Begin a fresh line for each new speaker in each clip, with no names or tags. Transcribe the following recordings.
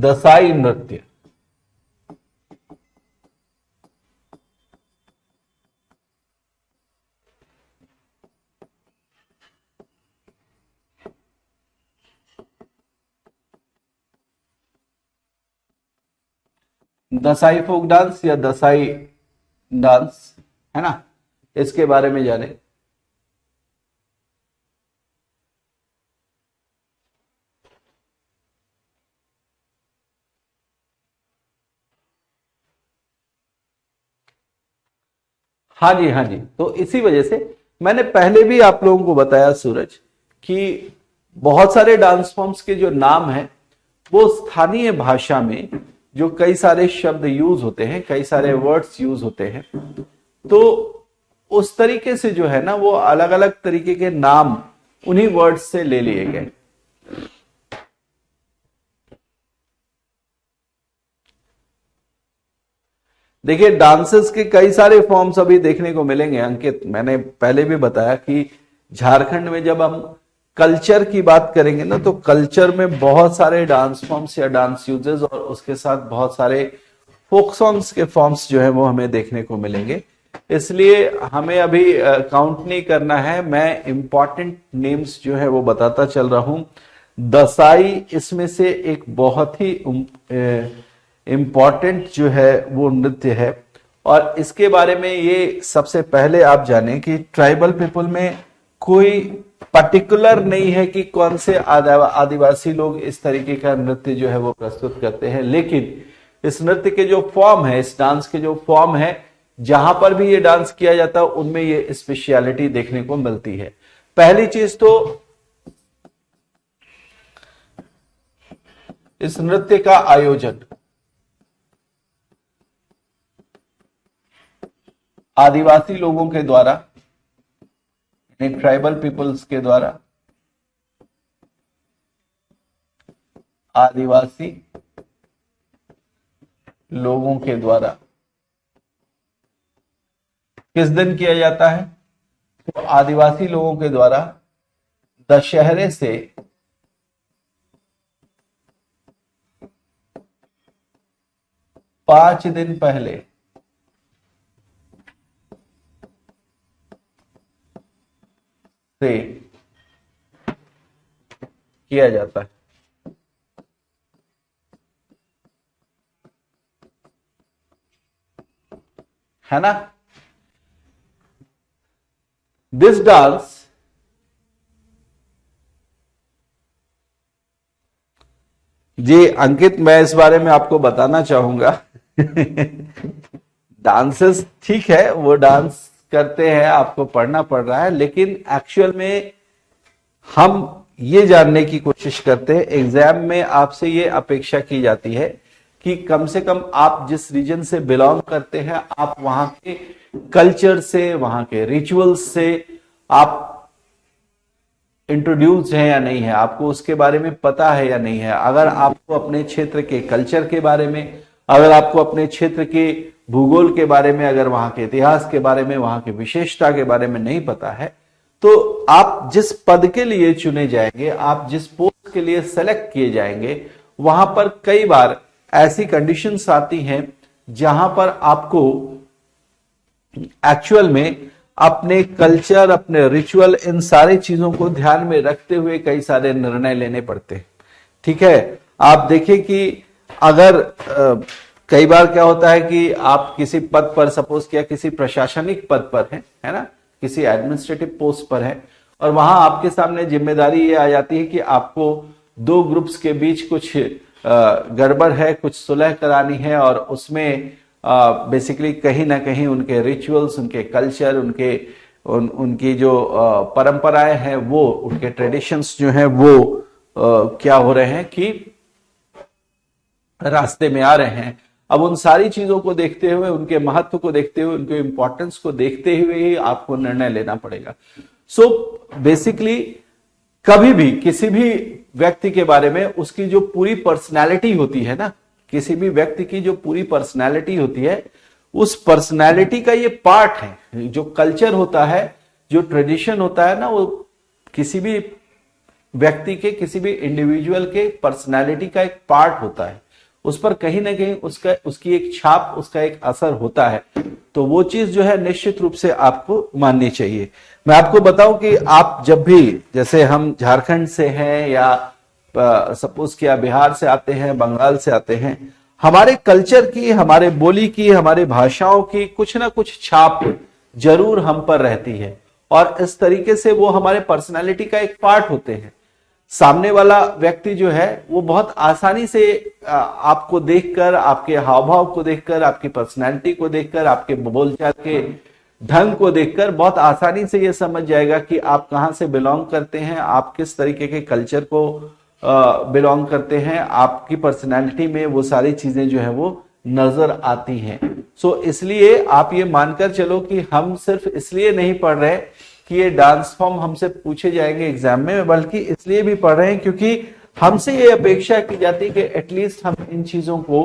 दसाई नृत्य। Dashain folk dance या Dashain dance, है ना, इसके बारे में जाने। हाँ जी, हाँ जी। तो इसी वजह से मैंने पहले भी आप लोगों को बताया सूरज कि बहुत सारे डांस फॉर्म्स के जो नाम हैं वो स्थानीय भाषा में जो कई सारे शब्द यूज होते हैं, कई सारे वर्ड्स यूज होते हैं, तो उस तरीके से जो है ना वो अलग अलग तरीके के नाम उन्हीं वर्ड्स से ले लिए गए। देखिए डांसेस के कई सारे फॉर्म्स अभी देखने को मिलेंगे अंकित। मैंने पहले भी बताया कि झारखंड में जब हम कल्चर की बात करेंगे ना तो कल्चर में बहुत सारे डांस फॉर्म्स या डांस यूजेस और उसके साथ बहुत सारे फोक सॉन्ग्स के फॉर्म्स जो है वो हमें देखने को मिलेंगे। इसलिए हमें अभी काउंट नहीं करना है, मैं इंपॉर्टेंट नेम्स जो है वो बताता चल रहा हूं। दसाई इसमें से एक बहुत ही इंपॉर्टेंट जो है वो नृत्य है और इसके बारे में ये सबसे पहले आप जानें कि ट्राइबल पीपल में कोई पर्टिकुलर नहीं है कि कौन से आदिवासी लोग इस तरीके का नृत्य जो है वो प्रस्तुत करते हैं, लेकिन इस नृत्य के जो फॉर्म है, इस डांस के जो फॉर्म है, जहां पर भी ये डांस किया जाता है उनमें ये स्पेशलिटी देखने को मिलती है। पहली चीज तो इस नृत्य का आयोजन आदिवासी लोगों के द्वारा, ट्राइबल पीपल्स के द्वारा, आदिवासी लोगों के द्वारा किस दिन किया जाता है? तो आदिवासी लोगों के द्वारा दशहरे से 5 दिन पहले से किया जाता है ना। दिस डांस जी अंकित, मैं इस बारे में आपको बताना चाहूंगा डांसेस ठीक है, वो डांस करते हैं, आपको पढ़ना पड़ रहा है, लेकिन एक्चुअल में हम ये जानने की कोशिश करते हैं, एग्जाम में आपसे ये अपेक्षा की जाती है कि कम से कम आप जिस रीजन से बिलोंग करते हैं, आप वहां के कल्चर से, वहां के रिचुअल्स से आप इंट्रोड्यूस है या नहीं है, आपको उसके बारे में पता है या नहीं है। अगर आपको अपने क्षेत्र के कल्चर के बारे में, अगर आपको अपने क्षेत्र के भूगोल के बारे में, अगर वहां के इतिहास के बारे में, वहां की विशेषता के बारे में नहीं पता है, तो आप जिस पद के लिए चुने जाएंगे, आप जिस पोस्ट के लिए सेलेक्ट किए जाएंगे, वहां पर कई बार ऐसी कंडीशंस आती हैं जहां पर आपको एक्चुअल में अपने कल्चर, अपने रिचुअल, इन सारी चीजों को ध्यान में रखते हुए कई सारे निर्णय लेने पड़ते हैं। ठीक है, आप देखिए कि अगर कई बार क्या होता है कि आप किसी पद पर, सपोज किया किसी प्रशासनिक पद पर हैं, है ना, किसी एडमिनिस्ट्रेटिव पोस्ट पर है, और वहां आपके सामने जिम्मेदारी ये आ जाती है कि आपको दो ग्रुप्स के बीच कुछ गड़बड़ है, कुछ सुलह करानी है, और उसमें बेसिकली कहीं ना कहीं उनके रिचुअल्स, उनके कल्चर, उनकी जो परंपराएं हैं, वो उनके ट्रेडिशंस जो हैं वो क्या हो रहे हैं कि रास्ते में आ रहे हैं। अब उन सारी चीजों को देखते हुए, उनके महत्व को देखते हुए, उनके इंपॉर्टेंस को देखते हुए ही आपको निर्णय लेना पड़ेगा। सो बेसिकली कभी भी किसी भी व्यक्ति के बारे में उसकी जो पूरी पर्सनैलिटी होती है ना, किसी भी व्यक्ति की जो पूरी पर्सनैलिटी होती है, उस पर्सनैलिटी का ये पार्ट है। जो कल्चर होता है, जो ट्रेडिशन होता है ना, वो किसी भी व्यक्ति के, किसी भी इंडिविजुअल के पर्सनैलिटी का एक पार्ट होता है। उस पर कहीं ना कहीं उसकी एक छाप, उसका एक असर होता है। तो वो चीज जो है निश्चित रूप से आपको माननी चाहिए। मैं आपको बताऊं कि आप जब भी, जैसे हम झारखंड से हैं या सपोज किया बिहार से आते हैं, बंगाल से आते हैं, हमारे कल्चर की, हमारे बोली की, हमारे भाषाओं की कुछ ना कुछ छाप जरूर हम पर रहती है, और इस तरीके से वो हमारे पर्सनालिटी का एक पार्ट होते हैं। सामने वाला व्यक्ति जो है वो बहुत आसानी से आपको देखकर, आपके हाव भाव को देखकर, आपकी पर्सनैलिटी को देखकर, आपके बोलचाल के ढंग को देखकर बहुत आसानी से ये समझ जाएगा कि आप कहां से बिलोंग करते हैं, आप किस तरीके के कल्चर को बिलोंग करते हैं। आपकी पर्सनैलिटी में वो सारी चीजें जो है वो नजर आती हैं। सो इसलिए आप ये मानकर चलो कि हम सिर्फ इसलिए नहीं पढ़ रहे कि ये डांस फॉर्म हमसे पूछे जाएंगे एग्जाम में, बल्कि इसलिए भी पढ़ रहे हैं क्योंकि हमसे ये अपेक्षा की जाती है कि एटलीस्ट हम इन चीजों को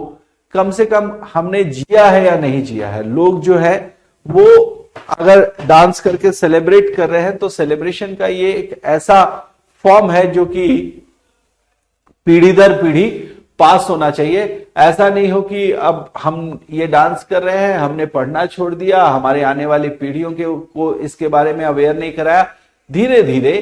कम से कम हमने जिया है या नहीं जिया है। लोग जो है वो अगर डांस करके सेलिब्रेट कर रहे हैं तो सेलिब्रेशन का ये एक ऐसा फॉर्म है जो कि पीढ़ी दर पीढ़ी पास होना चाहिए। ऐसा नहीं हो कि अब हम ये डांस कर रहे हैं, हमने पढ़ना छोड़ दिया, हमारे आने वाली पीढ़ियों को इसके बारे में अवेयर नहीं कराया। धीरे धीरे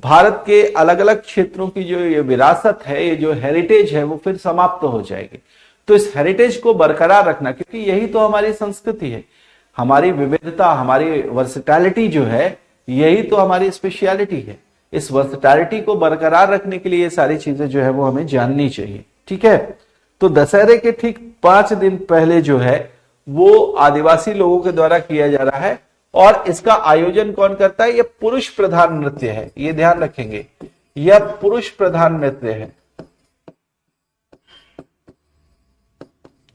भारत के अलग अलग क्षेत्रों की जो ये विरासत है, ये जो हेरिटेज है, वो फिर समाप्त हो जाएगी। तो इस हेरिटेज को बरकरार रखना, क्योंकि यही तो हमारी संस्कृति है, हमारी विविधता, हमारी वर्सेटैलिटी जो है, यही तो हमारी स्पेशलिटी है। इस वर्सेटैलिटी को बरकरार रखने के लिए ये सारी चीजें जो है वो हमें जाननी चाहिए। ठीक है, तो दशहरे के ठीक 5 दिन पहले जो है वो आदिवासी लोगों के द्वारा किया जा रहा है, और इसका आयोजन कौन करता है? ये पुरुष प्रधान नृत्य है, ये ध्यान रखेंगे, यह पुरुष प्रधान नृत्य है।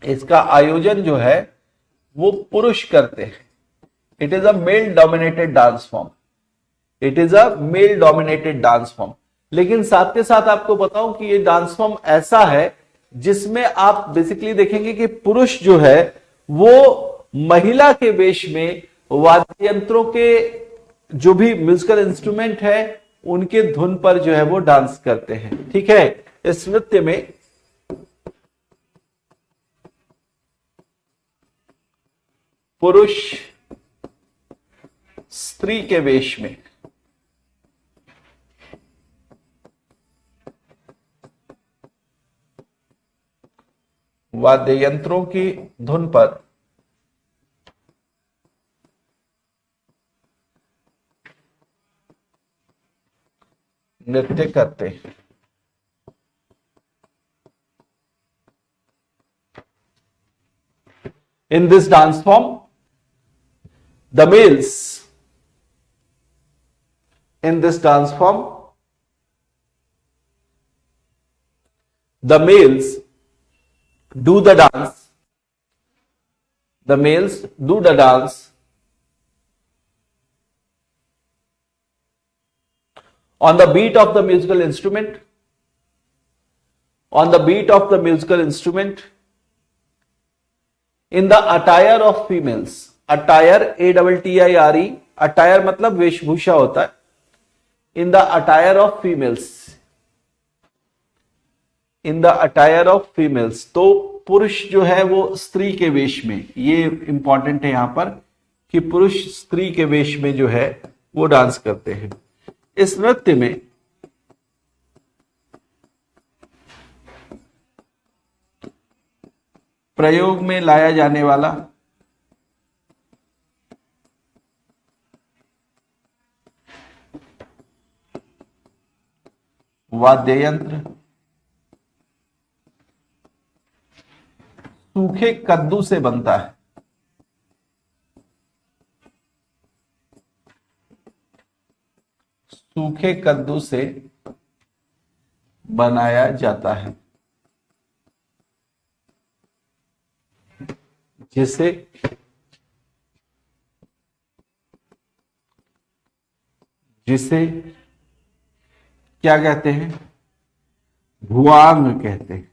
इसका आयोजन जो है वो पुरुष करते हैं। It is a male dominated dance form, it is a male dominated dance form. लेकिन साथ के साथ आपको बताऊं कि ये डांस फॉर्म ऐसा है जिसमें आप बेसिकली देखेंगे कि पुरुष जो है वो महिला के वेश में वाद्य यंत्रों के जो भी म्यूजिकल इंस्ट्रूमेंट है उनके धुन पर जो है वो डांस करते हैं। ठीक है, इस नृत्य में पुरुष स्त्री के वेश में वाद्य यंत्रों की धुन पर नृत्य करते हैं। In this dance form, the males, in this dance form, the males do the dance, the males do the dance on the beat of the musical instrument, on the beat of the musical instrument, in the attire of females. attire, ATTIRE, attire मतलब वेशभूषा होता है। in the attire of females, in the attire of females, तो पुरुष जो है वो स्त्री के वेश में, ये इंपॉर्टेंट है यहां पर कि पुरुष स्त्री के वेश में जो है वो डांस करते हैं। इस नृत्य में प्रयोग में लाया जाने वाला वाद्य यंत्र सूखे कद्दू से बनता है। सूखे कद्दू से बनाया जाता है, जिसे जिसे क्या कहते हैं? भुआंग कहते हैं।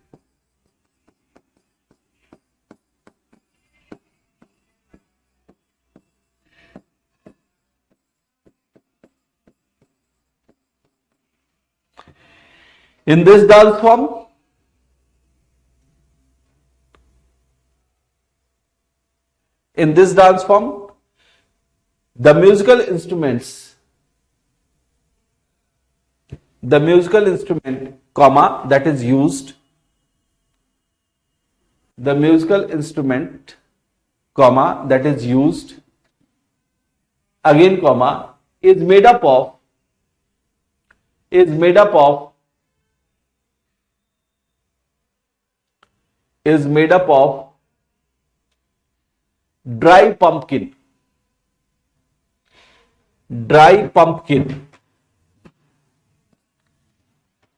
In this dance form, In this dance form, the musical instruments, comma, that is used, the musical instrument, comma, that is used, again comma, is made up of dry pumpkin.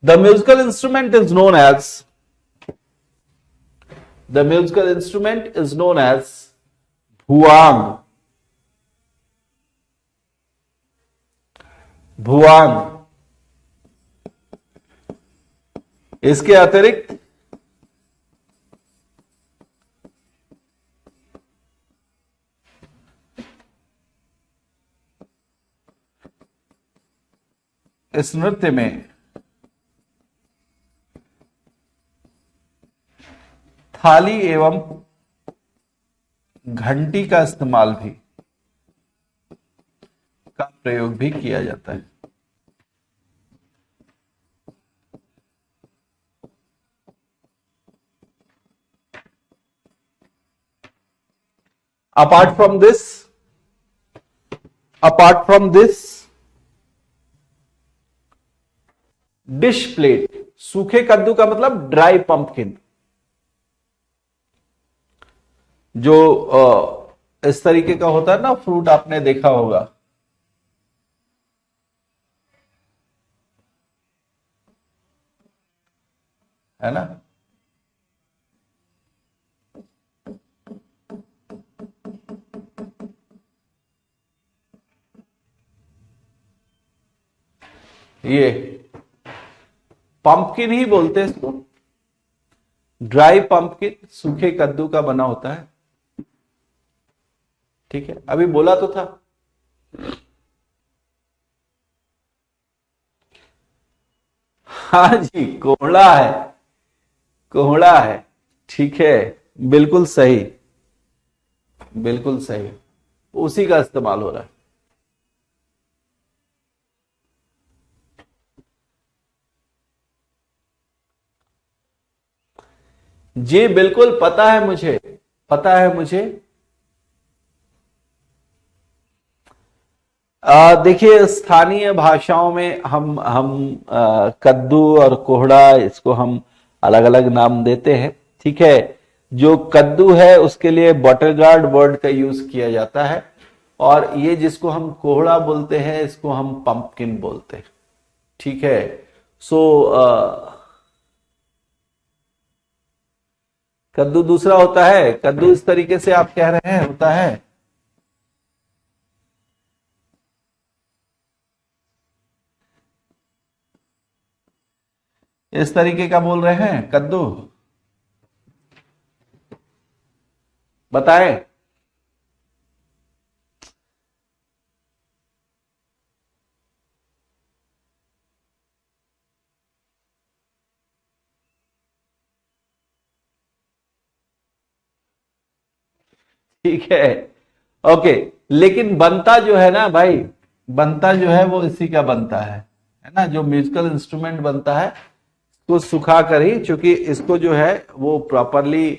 The musical instrument is known as bhuang. इसके अतिरिक्त इस नृत्य में थाली एवं घंटी का इस्तेमाल भी, का प्रयोग भी किया जाता है। Apart from this, dish plate, सूखे कद्दू का मतलब ड्राई पंपकिन, जो इस तरीके का होता है ना फ्रूट, आपने देखा होगा, है ना। ये पंपकिन ही बोलते हैं इसको, ड्राई पंपकिन, सूखे कद्दू का बना होता है। ठीक है, अभी बोला तो था। हाँ जी, कोहड़ा है, ठीक है, बिल्कुल सही, उसी का इस्तेमाल हो रहा है। जी बिल्कुल पता है मुझे। देखिए, स्थानीय भाषाओं में हम कद्दू और कोहड़ा, इसको हम अलग अलग नाम देते हैं। ठीक है, जो कद्दू है उसके लिए बटरगार्ड वर्ड का यूज किया जाता है, और ये जिसको हम कोहड़ा बोलते हैं इसको हम पंपकिन बोलते हैं। ठीक है, सो कद्दू दूसरा होता है, कद्दू इस तरीके से आप कह रहे हैं होता है। इस तरीके का बोल रहे हैं कद्दू, बताएं। ठीक है, ओके, लेकिन बनता जो है ना भाई, बनता जो है वो इसी का बनता है ना। जो म्यूजिकल इंस्ट्रूमेंट बनता है तो सुखा कर ही, चूंकि इसको जो है वो प्रॉपरली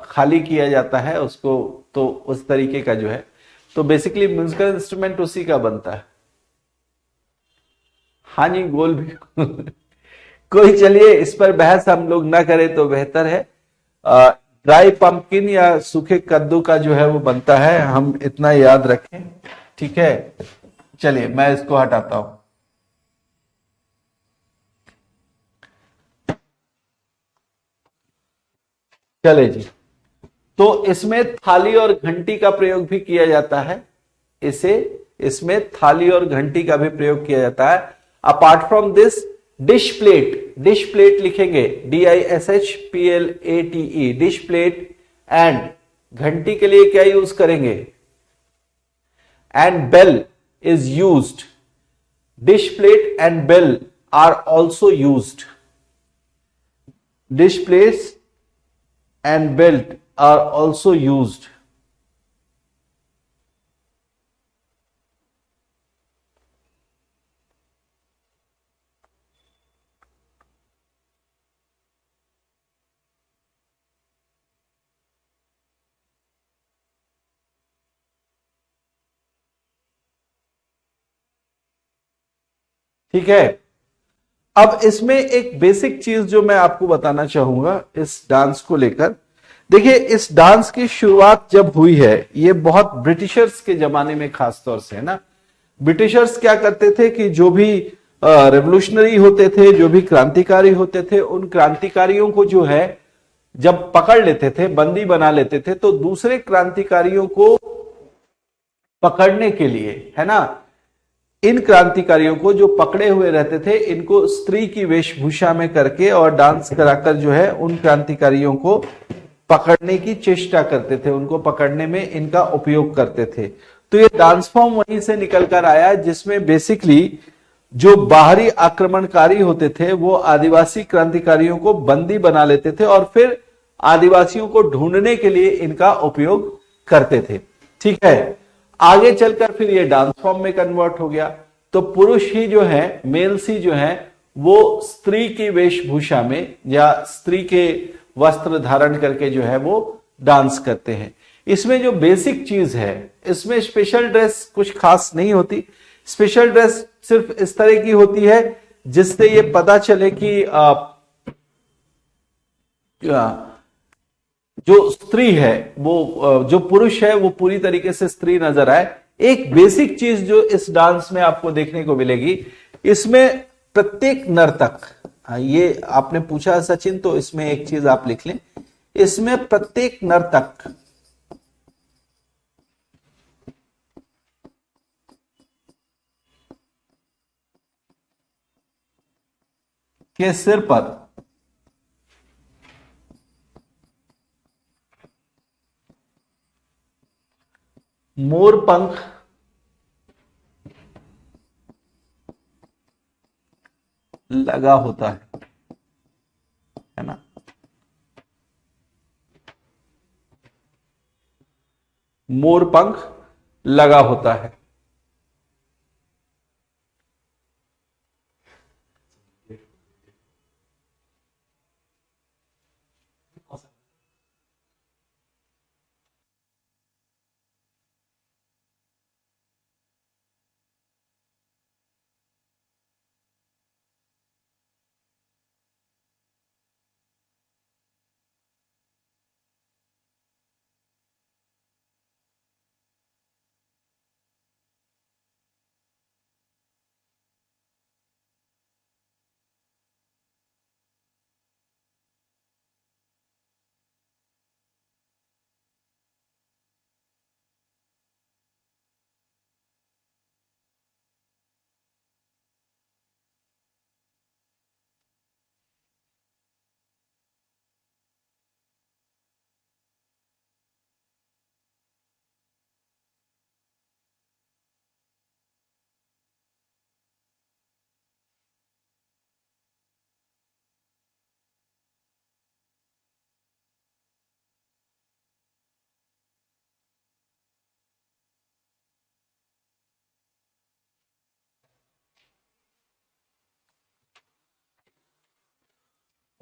खाली किया जाता है उसको, तो उस तरीके का जो है, तो बेसिकली म्यूजिकल इंस्ट्रूमेंट उसी का बनता है। हाँ जी, गोल भी कोई, चलिए इस पर बहस हम लोग ना करें तो बेहतर है। ड्राई पंपकिन या सूखे कद्दू का जो है वो बनता है, हम इतना याद रखें। ठीक है, चलिए मैं इसको हटाता हूं। चले जी, तो इसमें थाली और घंटी का प्रयोग भी किया जाता है। इसमें थाली और घंटी का भी प्रयोग किया जाता है। Apart from this, dish plate लिखेंगे DISHPLATE, डिश प्लेट, एंड घंटी के लिए क्या यूज करेंगे, and bell is used. Dish plate and bell are also used. Dish plates and belt are also used. ठीक है। अब इसमें एक बेसिक चीज जो मैं आपको बताना चाहूंगा इस डांस को लेकर, देखिए इस डांस की शुरुआत जब हुई है ये बहुत ब्रिटिशर्स के जमाने में खास तौर से है ना। ब्रिटिशर्स क्या करते थे कि जो भी रेवोल्यूशनरी होते थे, जो भी क्रांतिकारी होते थे, उन क्रांतिकारियों को जो है जब पकड़ लेते थे, बंदी बना लेते थे, तो दूसरे क्रांतिकारियों को पकड़ने के लिए, है ना, इन क्रांतिकारियों को जो पकड़े हुए रहते थे इनको स्त्री की वेशभूषा में करके और डांस कराकर जो है उन क्रांतिकारियों को पकड़ने की चेष्टा करते थे, उनको पकड़ने में इनका उपयोग करते थे। तो ये डांस फॉर्म वहीं से निकल कर आया जिसमें बेसिकली जो बाहरी आक्रमणकारी होते थे वो आदिवासी क्रांतिकारियों को बंदी बना लेते थे और फिर आदिवासियों को ढूंढने के लिए इनका उपयोग करते थे। ठीक है, आगे चलकर फिर ये डांस फॉर्म में कन्वर्ट हो गया। तो पुरुष ही जो है, मेल्स ही जो है, वो स्त्री की वेशभूषा में या स्त्री के वस्त्र धारण करके जो है वो डांस करते हैं। इसमें जो बेसिक चीज है, इसमें स्पेशल ड्रेस कुछ खास नहीं होती। स्पेशल ड्रेस सिर्फ इस तरह की होती है जिससे ये पता चले कि जो स्त्री है वो, जो पुरुष है वो पूरी तरीके से स्त्री नजर आए। एक बेसिक चीज जो इस डांस में आपको देखने को मिलेगी, इसमें प्रत्येक नर्तक, ये आपने पूछा सचिन तो इसमें एक चीज आप लिख लें, इसमें प्रत्येक नर्तक के सिर पर मोर पंख लगा होता है ना। मोर पंख लगा होता है।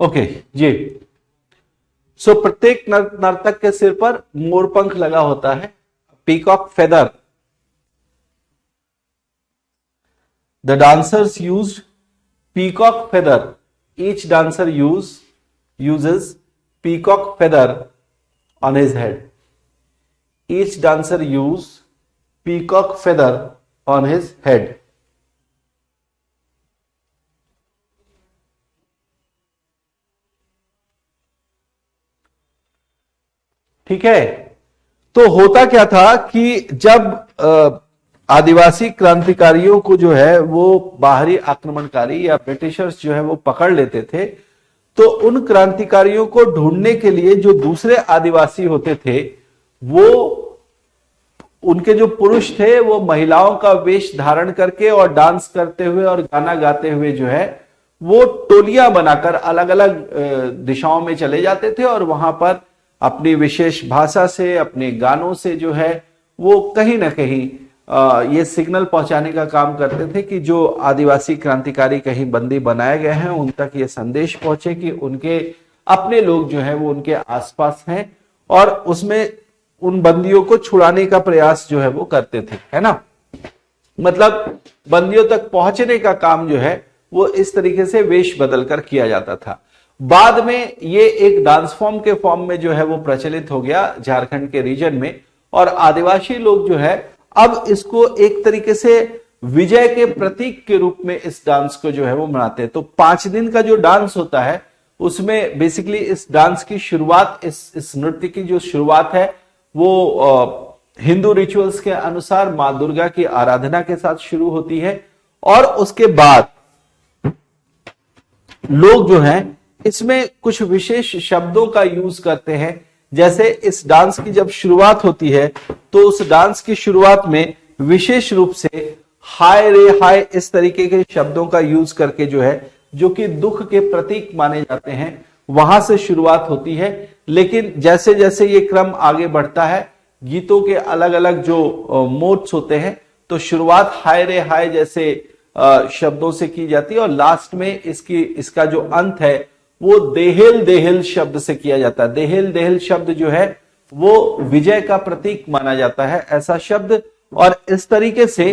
ओके जी। सो प्रत्येक नर्तक के सिर पर मोरपंख लगा होता है, peacock feather. The dancers used peacock feather. Each dancer uses peacock feather on his head. Each dancer used peacock feather on his head. ठीक है, तो होता क्या था कि जब आदिवासी क्रांतिकारियों को जो है वो बाहरी आक्रमणकारी या ब्रिटिशर्स जो है वो पकड़ लेते थे, तो उन क्रांतिकारियों को ढूंढने के लिए जो दूसरे आदिवासी होते थे, वो उनके जो पुरुष थे वो महिलाओं का वेश धारण करके और डांस करते हुए और गाना गाते हुए जो है वो टोलियां बनाकर अलग अलग दिशाओं में चले जाते थे और वहां पर अपनी विशेष भाषा से, अपने गानों से जो है वो कहीं ना कहीं ये सिग्नल पहुंचाने का काम करते थे कि जो आदिवासी क्रांतिकारी कहीं बंदी बनाए गए हैं उन तक ये संदेश पहुंचे कि उनके अपने लोग जो है वो उनके आसपास हैं और उसमें उन बंदियों को छुड़ाने का प्रयास जो है वो करते थे, है ना। मतलब बंदियों तक पहुंचने का काम जो है वो इस तरीके से वेश बदलकर किया जाता था। बाद में ये एक डांस फॉर्म के फॉर्म में जो है वो प्रचलित हो गया झारखंड के रीजन में, और आदिवासी लोग जो है अब इसको एक तरीके से विजय के प्रतीक के रूप में इस डांस को जो है वो मनाते हैं। तो 5 दिन का जो डांस होता है उसमें बेसिकली इस डांस की शुरुआत, इस नृत्य की जो शुरुआत है वो हिंदू रिचुअल्स के अनुसार मां दुर्गा की आराधना के साथ शुरू होती है, और उसके बाद लोग जो हैं इसमें कुछ विशेष शब्दों का यूज करते हैं। जैसे इस डांस की जब शुरुआत होती है तो उस डांस की शुरुआत में विशेष रूप से हाय रे हाय इस तरीके के शब्दों का यूज करके जो है, जो कि दुख के प्रतीक माने जाते हैं, वहां से शुरुआत होती है। लेकिन जैसे जैसे ये क्रम आगे बढ़ता है, गीतों के अलग अलग जो मोड्स होते हैं, तो शुरुआत हाय रे हाय जैसे शब्दों से की जाती है और लास्ट में इसका जो अंत है वो देहेल देहेल शब्द से किया जाता है। देहेल देहेल शब्द जो है वो विजय का प्रतीक माना जाता है, ऐसा शब्द। और इस तरीके से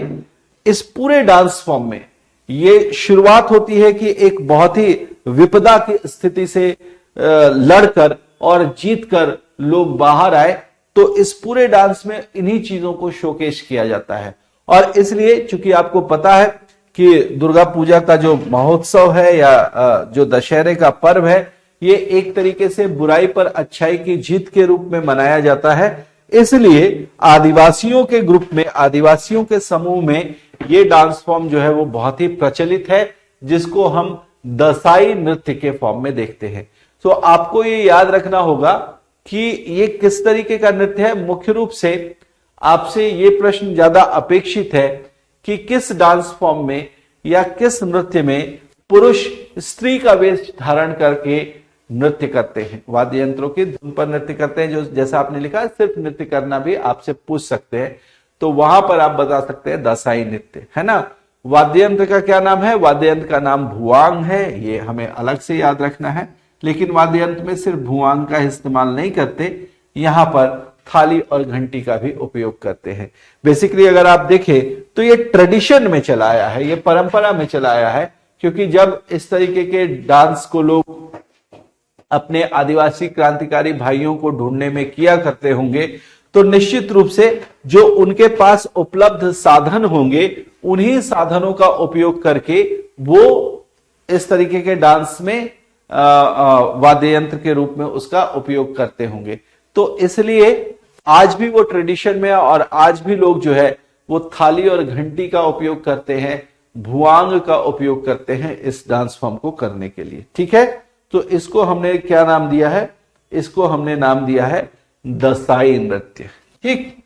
इस पूरे डांस फॉर्म में ये शुरुआत होती है कि एक बहुत ही विपदा की स्थिति से लड़कर और जीतकर लोग बाहर आए, तो इस पूरे डांस में इन्हीं चीजों को शोकेश किया जाता है। और इसलिए चूंकि आपको पता है कि दुर्गा पूजा का जो महोत्सव है या जो दशहरे का पर्व है, ये एक तरीके से बुराई पर अच्छाई की जीत के रूप में मनाया जाता है। इसलिए आदिवासियों के ग्रुप में, आदिवासियों के समूह में ये डांस फॉर्म जो है वो बहुत ही प्रचलित है, जिसको हम दसाई नृत्य के फॉर्म में देखते हैं। तो आपको ये याद रखना होगा कि ये किस तरीके का नृत्य है। मुख्य रूप से आपसे ये प्रश्न ज्यादा अपेक्षित है कि किस डांस फॉर्म में या किस नृत्य में पुरुष स्त्री का वेश धारण करके नृत्य करते हैं, वाद्य यंत्रों की धुन पर नृत्य करते हैं। जो जैसा आपने लिखा सिर्फ नृत्य करना भी आपसे पूछ सकते हैं, तो वहां पर आप बता सकते हैं दसाई नृत्य, है ना। वाद्य यंत्र का क्या नाम है? वाद्य यंत्र का नाम भुआंग है, ये हमें अलग से याद रखना है। लेकिन वाद्य यंत्र में सिर्फ भुआंग का इस्तेमाल नहीं करते, यहां पर थाली और घंटी का भी उपयोग करते हैं। बेसिकली अगर आप देखें तो ये ट्रेडिशन में चला आया है, ये परंपरा में चला आया है, क्योंकि जब इस तरीके के डांस को लोग अपने आदिवासी क्रांतिकारी भाइयों को ढूंढने में किया करते होंगे, तो निश्चित रूप से जो उनके पास उपलब्ध साधन होंगे, उन्हीं साधनों का उपयोग करके वो इस तरीके के डांस में वाद्य यंत्र के रूप में उसका उपयोग करते होंगे। तो इसलिए आज भी वो ट्रेडिशन में, और आज भी लोग जो है वो थाली और घंटी का उपयोग करते हैं, भुआंग का उपयोग करते हैं इस डांस फॉर्म को करने के लिए। ठीक है, तो इसको हमने क्या नाम दिया है? इसको हमने नाम दिया है दसाई नृत्य। ठीक।